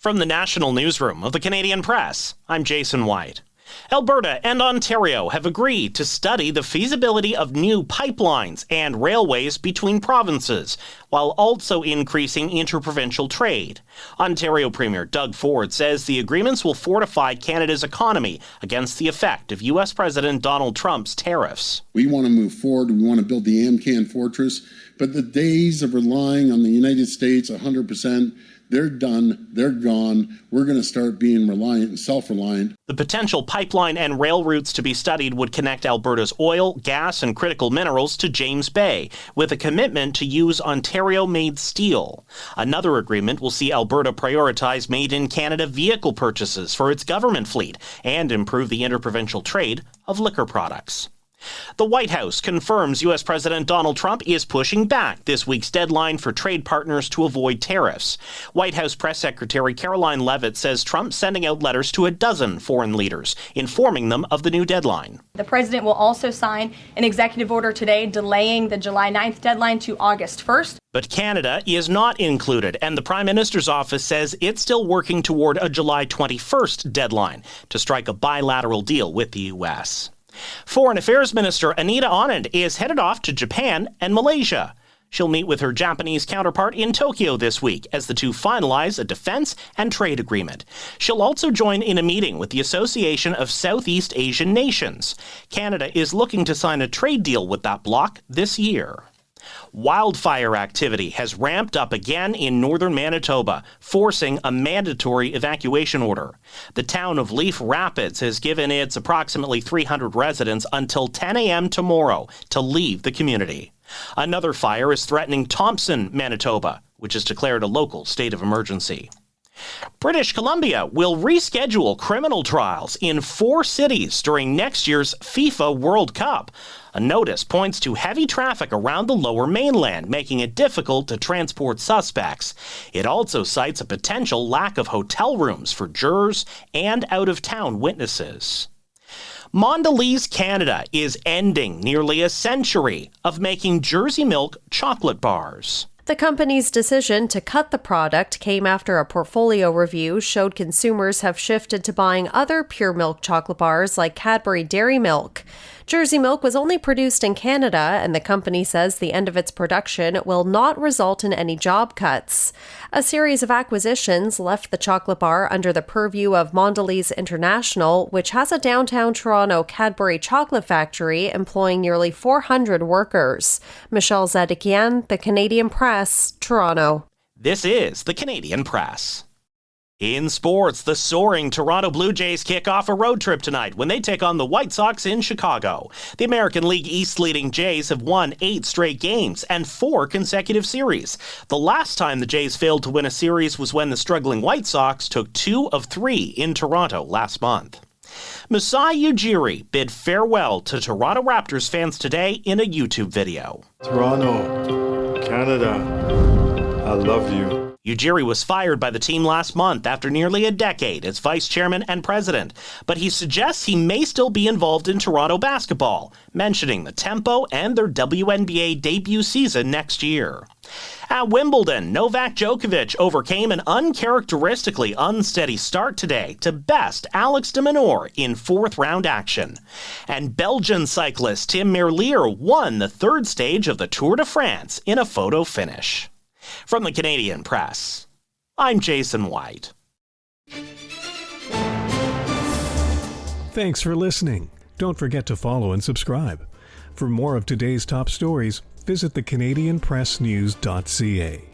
From the National Newsroom of the Canadian Press, I'm Jason White. Alberta and Ontario have agreed to study the feasibility of new pipelines and railways between provinces, while also increasing interprovincial trade. Ontario Premier Doug Ford says the agreements will fortify Canada's economy against the effect of U.S. President Donald Trump's tariffs. We want to move forward. We want to build the AmCan fortress, but the days of relying on the United States 100%, they're done, they're gone. We're going to start being reliant and self-reliant. The potential pipeline and rail routes to be studied would connect Alberta's oil, gas, and critical minerals to James Bay, with a commitment to use Ontario-made steel. Another agreement will see Alberta prioritize made-in-Canada vehicle purchases for its government fleet and improve the interprovincial trade of liquor products. The White House confirms U.S. President Donald Trump is pushing back this week's deadline for trade partners to avoid tariffs. White House Press Secretary Caroline Leavitt says Trump's sending out letters to a dozen foreign leaders, informing them of the new deadline. The president will also sign an executive order today delaying the July 9th deadline to August 1st. But Canada is not included, and the Prime Minister's office says it's still working toward a July 21st deadline to strike a bilateral deal with the U.S. Foreign Affairs Minister Anita Anand is headed off to Japan and Malaysia. She'll meet with her Japanese counterpart in Tokyo this week as the two finalize a defense and trade agreement. She'll also join in a meeting with the Association of Southeast Asian Nations. Canada is looking to sign a trade deal with that bloc this year. Wildfire activity has ramped up again in northern Manitoba, forcing a mandatory evacuation order. The town of Leaf Rapids has given its approximately 300 residents until 10 a.m. tomorrow to leave the community. Another fire is threatening Thompson, Manitoba, which has declared a local state of emergency. British Columbia will reschedule criminal trials in 4 cities during next year's FIFA World Cup. A notice points to heavy traffic around the Lower Mainland, making it difficult to transport suspects. It also cites a potential lack of hotel rooms for jurors and out-of-town witnesses. Mondelez Canada is ending nearly a century of making Jersey Milk chocolate bars. The company's decision to cut the product came after a portfolio review showed consumers have shifted to buying other pure milk chocolate bars like Cadbury Dairy Milk. Jersey Milk was only produced in Canada, and the company says the end of its production will not result in any job cuts. A series of acquisitions left the chocolate bar under the purview of Mondelez International, which has a downtown Toronto Cadbury chocolate factory employing nearly 400 workers. Michelle Zadikian, The Canadian Press, Toronto. This is The Canadian Press. In sports, the soaring Toronto Blue Jays kick off a road trip tonight when they take on the White Sox in Chicago. The American League East leading Jays have won 8 straight games and 4 consecutive series. The last time the Jays failed to win a series was when the struggling White Sox took 2 of 3 in Toronto last month. Masai Ujiri bid farewell to Toronto Raptors fans today in a YouTube video. Toronto, Canada, I love you. Ujiri was fired by the team last month after nearly a decade as vice chairman and president, but he suggests he may still be involved in Toronto basketball, mentioning the tempo and their WNBA debut season next year. At Wimbledon, Novak Djokovic overcame an uncharacteristically unsteady start today to best Alex de Minaur in 4th-round action. And Belgian cyclist Tim Merlier won the 3rd stage of the Tour de France in a photo finish. From the Canadian Press, I'm Jason White. Thanks for listening. Don't forget to follow and subscribe. For more of today's top stories, visit thecanadianpressnews.ca.